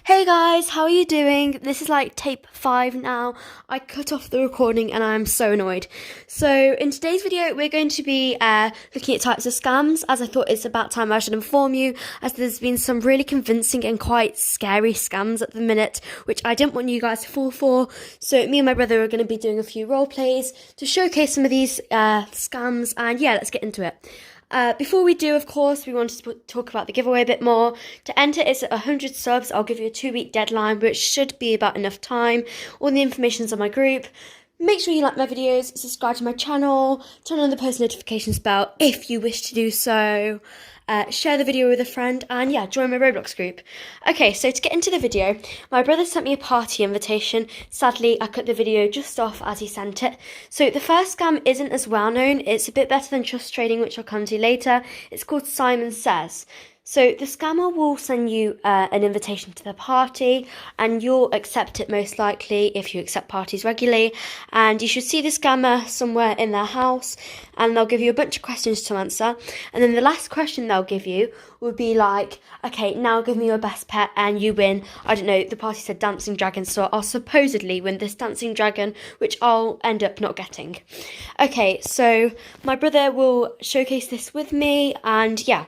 Hey guys, how are you doing? This is like tape 5 now. I cut off the recording and I'm so annoyed. So in today's video, we're going to be looking at types of scams, as I thought it's about time I should inform you, as there's been some really convincing and quite scary scams at the minute, which I didn't want you guys to fall for. So me and my brother are going to be doing a few role plays to showcase some of these scams, and yeah, let's get into it. Before we do, of course, we wanted to talk about the giveaway a bit more. To enter, it's at 100 subs. I'll give you a 2-week deadline, which should be about enough time. All the information's on my group. Make sure you like my videos, subscribe to my channel, turn on the post notifications bell if you wish to do so. Share the video with a friend, and yeah, join my Roblox group. Okay, so to get into the video, my brother sent me a party invitation. Sadly, I cut the video just off as he sent it. So the first scam isn't as well known. It's a bit better than trust trading, which I'll come to later. It's called Simon Says. So the scammer will send you an invitation to their party, and you'll accept it most likely if you accept parties regularly. And you should see the scammer somewhere in their house, and they'll give you a bunch of questions to answer. And then the last question they'll give you will be like, okay, now give me your best pet, and you win. I don't know, the party said dancing dragon, so I'll supposedly win this dancing dragon, which I'll end up not getting. Okay, so my brother will showcase this with me, and yeah.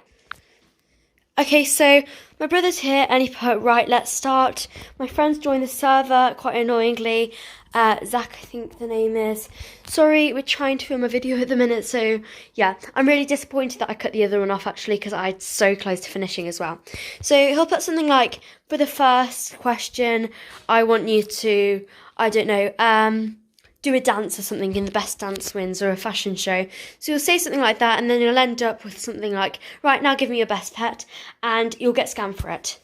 Okay, so my brother's here and he put, right, let's start. My friends joined the server, quite annoyingly. Zach, I think the name is. Sorry, we're trying to film a video at the minute, so yeah. I'm really disappointed that I cut the other one off, actually, because I'm so close to finishing as well. So he'll put something like, for the first question, I want you to, I don't know, do a dance or something in the best dance wins, or a fashion show. So you'll say something like that, and then you'll end up with something like, right, now give me your best pet, and you'll get scammed for it.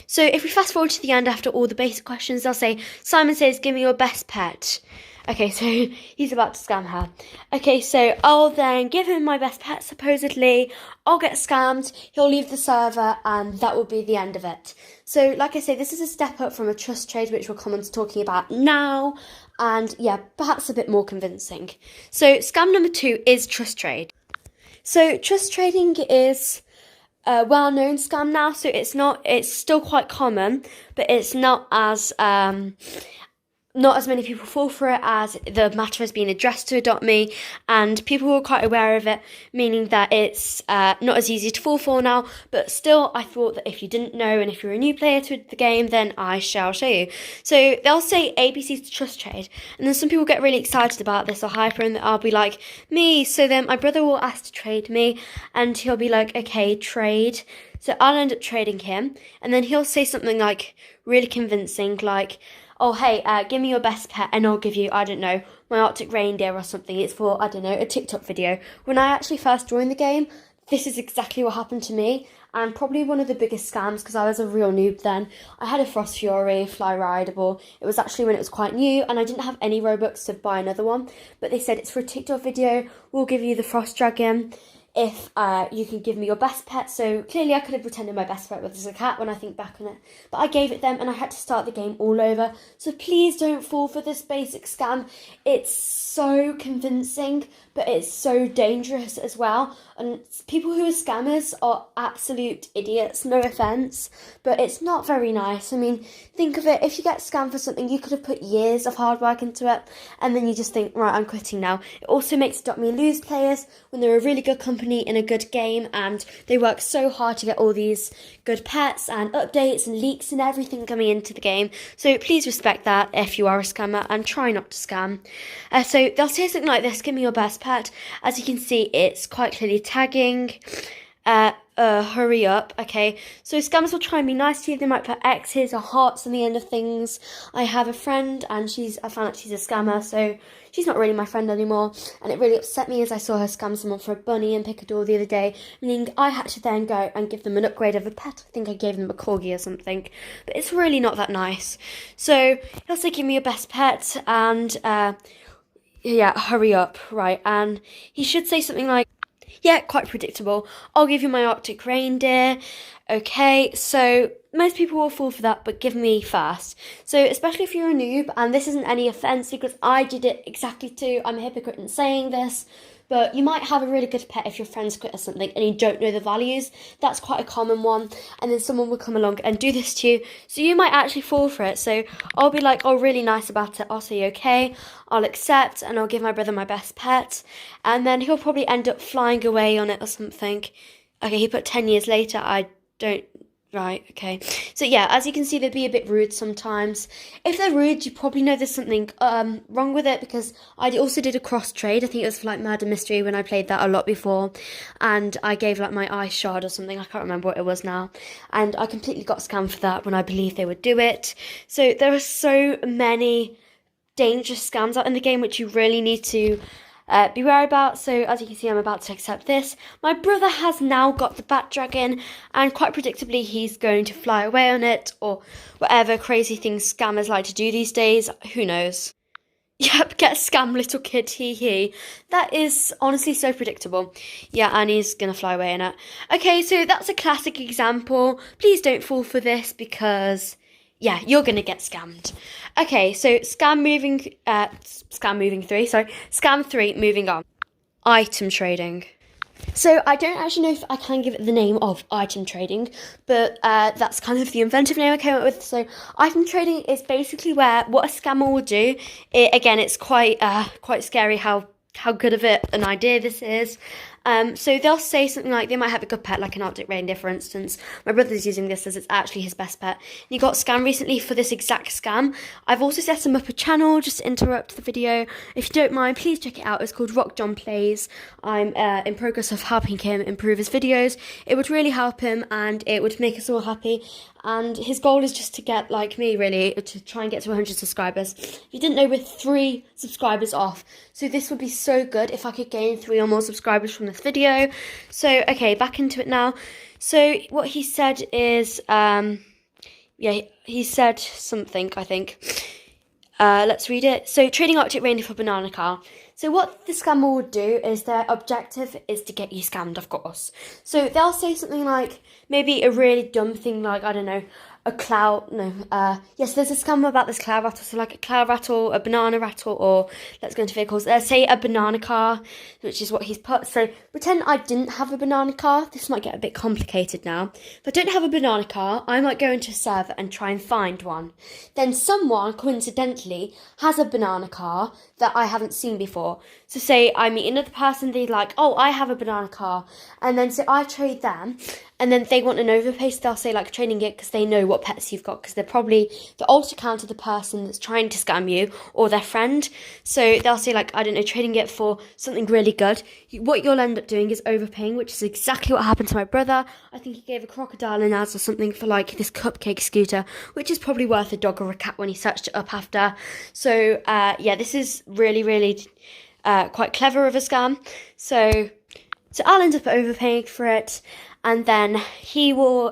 So if we fast forward to the end after all the basic questions, they'll say, Simon says, give me your best pet. Okay, so he's about to scam her. Okay, so I'll then give him my best pet, supposedly. I'll get scammed, he'll leave the server, and that will be the end of it. So, like I say, this is a step up from a trust trade, which we'll come on to talking about now. And yeah, perhaps a bit more convincing. So, scam number 2 is trust trade. So, trust trading is a well-known scam now. So, it's still quite common, but it's not as many people fall for it, as the matter has been addressed to Adopt Me, and people are quite aware of it, meaning that it's not as easy to fall for now. But still, I thought that if you didn't know, and if you're a new player to the game, then I shall show you. So they'll say ABCs to trust trade, and then some people get really excited about this or hyper, and I'll be like, me. So then my brother will ask to trade me, and he'll be like, okay, trade. So I'll end up trading him, and then he'll say something like really convincing, like, oh, hey, give me your best pet and I'll give you, I don't know, my Arctic reindeer or something. It's for, I don't know, a TikTok video. When I actually first joined the game, this is exactly what happened to me, and probably one of the biggest scams, because I was a real noob then. I had a Frost Fury, Fly Rideable. It was actually when it was quite new, and I didn't have any Robux to buy another one, but they said it's for a TikTok video, we'll give you the Frost Dragon if you can give me your best pet. So clearly I could have pretended my best pet was a cat when I think back on it, but I gave it them and I had to start the game all over. So please don't fall for this basic scam. It's so convincing, but it's so dangerous as well, and people who are scammers are absolute idiots, no offence, but it's not very nice. I mean, think of it, if you get scammed for something, you could have put years of hard work into it, and then you just think, right, I'm quitting now. It also makes Adopt Me lose players when they're a really good company in a good game, and they work so hard to get all these good pets and updates and leaks and everything coming into the game. So please respect that if you are a scammer, and try not to scam. So they'll say something like this, give me your best pet. As you can see, it's quite clearly tagging, hurry up. Okay, so scammers will try and be nice to you. They might put X's or hearts on the end of things. I have a friend, and I found out she's a scammer, so she's not really my friend anymore, and it really upset me as I saw her scam someone for a bunny and picador the other day, meaning I had to then go and give them an upgrade of a pet. I think I gave them a corgi or something, but it's really not that nice. So he'll say, give me your best pet, and yeah, hurry up, right, and he should say something like, yeah, quite predictable, I'll give you my Arctic reindeer. Okay, so most people will fall for that, but give me first. So especially if you're a noob, and this isn't any offence because I did it exactly too, I'm a hypocrite in saying this, but you might have a really good pet if your friends quit or something and you don't know the values. That's quite a common one. And then someone will come along and do this to you, so you might actually fall for it. So I'll be like, oh, really nice about it. I'll say okay, I'll accept, and I'll give my brother my best pet, and then he'll probably end up flying away on it or something. Okay, he put 10 years later. I don't. Right, okay. So yeah, as you can see, they'd be a bit rude sometimes. If they're rude, you probably know there's something wrong with it, because I also did a cross trade. I think it was for like Murder Mystery when I played that a lot before. And I gave like my eye shard or something. I can't remember what it was now. And I completely got scammed for that when I believed they would do it. So there are so many dangerous scams out in the game which you really need to be wary about. So as you can see, I'm about to accept this. My brother has now got the bat dragon, and quite predictably he's going to fly away on it, or whatever crazy things scammers like to do these days. Who knows? Yep, get scammed, little kid, hee. That is honestly so predictable. Yeah, and he's gonna fly away in it. Okay, so that's a classic example. Please don't fall for this, because yeah, you're gonna get scammed. Okay, so scam 3, moving on. Item trading. So I don't actually know if I can give it the name of item trading, but that's kind of the inventive name I came up with. So item trading is basically where what a scammer will do. Again, it's quite scary how good of an idea this is. So they'll say something like, they might have a good pet, like an Arctic reindeer, for instance. My brother's using this as it's actually his best pet. And he got scammed recently for this exact scam. I've also set him up a channel, just to interrupt the video. If you don't mind, please check it out. It's called Rock John Plays. I'm in progress of helping him improve his videos. It would really help him, and it would make us all happy. And his goal is just to get, like me really, to try and get to 100 subscribers. If you didn't know, we're 3 subscribers off. So this would be so good if I could gain 3 or more subscribers from this video. So, okay, back into it now. So what he said is, he said something, I think. Let's read it. So, trading Arctic reindeer for banana car. So what the scammer would do is, their objective is to get you scammed, of course. So they'll say something like, maybe a really dumb thing like, I don't know, yes, there's a scam about this cloud rattle. So like a cloud rattle, a banana rattle, or let's go into vehicles. Say a banana car, which is what he's put. So pretend I didn't have a banana car. This might get a bit complicated now. If I don't have a banana car, I might go into a server and try and find one. Then someone, coincidentally, has a banana car that I haven't seen before. So say I meet another person, they're like, oh, I have a banana car. And then so I trade them. And then they want an overpay, so they'll say like trading it because they know what pets you've got, because they're probably the alt account of the person that's trying to scam you, or their friend. So they'll say like, I don't know, trading it for something really good. What you'll end up doing is overpaying, which is exactly what happened to my brother. I think he gave a crocodile an ads or something for like this cupcake scooter, which is probably worth a dog or a cat when he searched it up after. So yeah, this is really quite clever of a scam. So I'll end up overpaying for it. And then he'll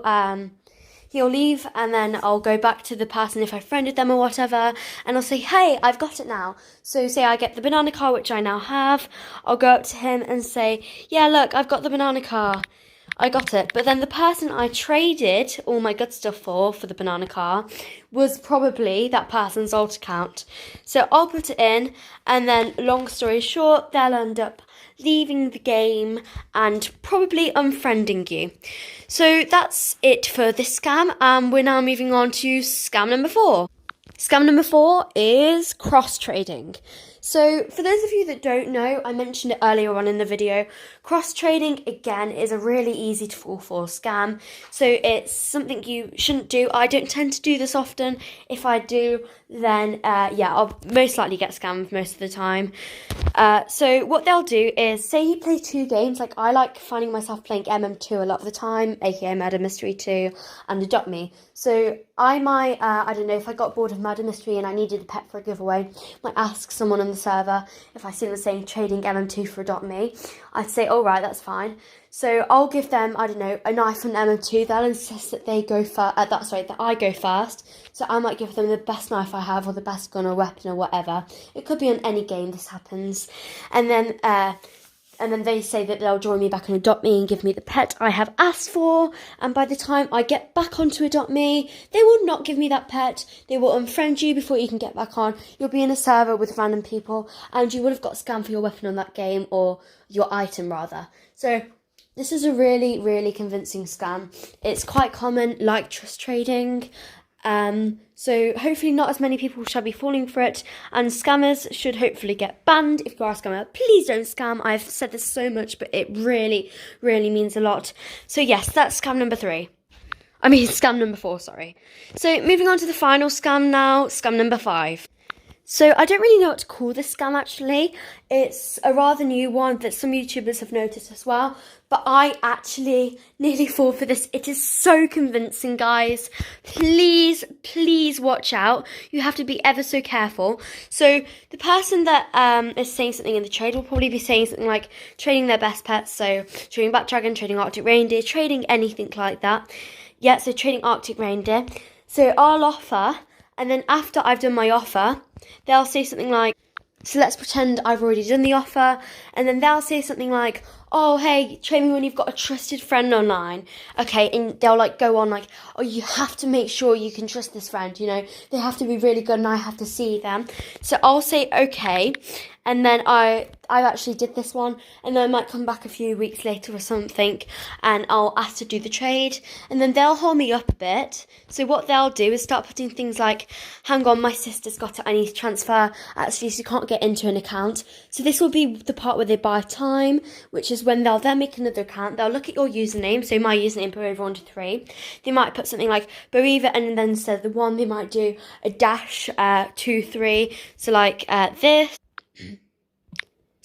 leave, and then I'll go back to the person if I friended them or whatever, and I'll say, hey, I've got it now. So say I get the banana car, which I now have. I'll go up to him and say, yeah, look, I've got the banana car. I got it. But then the person I traded all my good stuff for the banana car was probably that person's alt account. So I'll put it in, and then long story short, they'll end up leaving the game and probably unfriending you. So that's it for this scam. We're now moving on to scam number 4. Scam number 4 is cross trading. So for those of you that don't know, I mentioned it earlier on in the video, cross trading again is a really easy to fall for scam. So it's something you shouldn't do. I don't tend to do this often. If I do, then I'll most likely get scammed most of the time. So what they'll do is, say you play 2 games, like I like finding myself playing MM2 a lot of the time, aka Murder Mystery 2 and Adopt Me. So I might, I don't know, if I got bored of Murder Mystery and I needed a pet for a giveaway, might ask someone on the server if I see them saying trading MM2 for Adopt Me. I'd say, all right, that's fine. So I'll give them, I don't know, a knife and MM2. They'll insist that they go first, that I go first. So I might give them the best knife I have, or the best gun or weapon or whatever. It could be on any game this happens. And then And then they say that they'll join me back and adopt me and give me the pet I have asked for. And by the time I get back on to adopt me, they will not give me that pet. They will unfriend you before you can get back on. You'll be in a server with random people and you would have got scammed for your weapon on that game, or your item rather. So this is a really, really convincing scam. It's quite common, like trust trading. So hopefully not as many people shall be falling for it, and scammers should hopefully get banned. If you are a scammer, please don't scam. I've said this so much, but it really, really means a lot. So yes, that's scam number 3. Scam number 4, sorry. So moving on to the final scam now, scam number 5. So I don't really know what to call this scam actually. It's a rather new one that some YouTubers have noticed as well. But I actually nearly fall for this. It is so convincing, guys. Please, please watch out. You have to be ever so careful. So the person that is saying something in the trade will probably be saying something like trading their best pets. So trading Black Dragon, trading Arctic Reindeer, trading anything like that. Yeah, so trading Arctic Reindeer. So I'll offer, and then after I've done my offer, they'll say something like, so let's pretend I've already done the offer, and then they'll say something like, oh, hey, trade me when you've got a trusted friend online. Okay, and they'll like go on like, oh, you have to make sure you can trust this friend, you know, they have to be really good and I have to see them. So I'll say, okay, and then I actually did this one, and then I might come back a few weeks later or something, and I'll ask to do the trade, and then they'll hold me up a bit. So what they'll do is start putting things like, hang on, my sister's got it, I need to transfer, actually, so you can't get into an account. So this will be the part where they buy time, which is when they'll then make another account. They'll look at your username, so my username, Bereaver123. They might put something like Bereaver, and then instead of the 1, they might do a dash 23, so like this.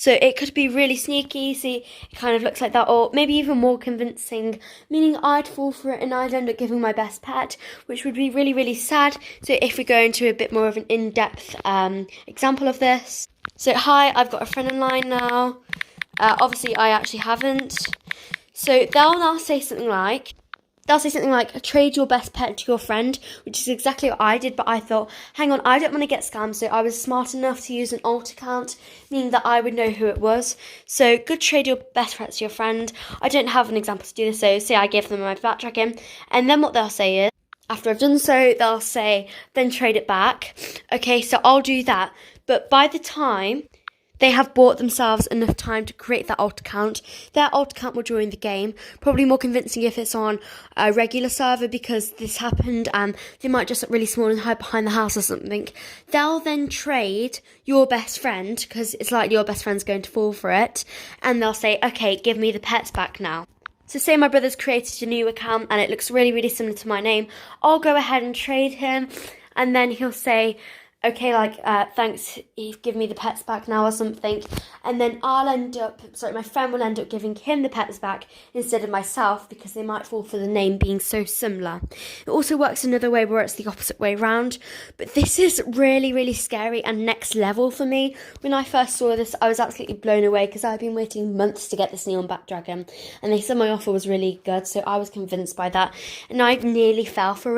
So it could be really sneaky, see, it kind of looks like that, or maybe even more convincing, meaning I'd fall for it and I'd end up giving my best pet, which would be really, really sad. So if we go into a bit more of an in-depth example of this. So hi, I've got a friend online now. Obviously I actually haven't. So they'll now say something like, trade your best pet to your friend, which is exactly what I did, but I thought, hang on, I don't want to get scammed, so I was smart enough to use an alt account, meaning that I would know who it was. So, good, trade your best pet to your friend. I don't have an example to do this, so say I gave them my Black Dragon, and then what they'll say is, after I've done so, they'll say, then trade it back. Okay, so I'll do that, but by the time they have bought themselves enough time to create that alt account, their alt account will join the game. Probably more convincing if it's on a regular server, because this happened and they might just look really small and hide behind the house or something. They'll then trade your best friend, because it's likely your best friend's going to fall for it, and they'll say, okay, give me the pets back now. So say my brother's created a new account and it looks really, really similar to my name. I'll go ahead and trade him, and then he'll say, okay, thanks, give me the pets back now or something. And then my friend will end up giving him the pets back instead of myself, because they might fall for the name being so similar. It also works another way where it's the opposite way round. But this is really, really scary and next level for me. When I first saw this, I was absolutely blown away, because I've been waiting months to get this neon Black Dragon. And they said my offer was really good, so I was convinced by that. And I nearly fell for it.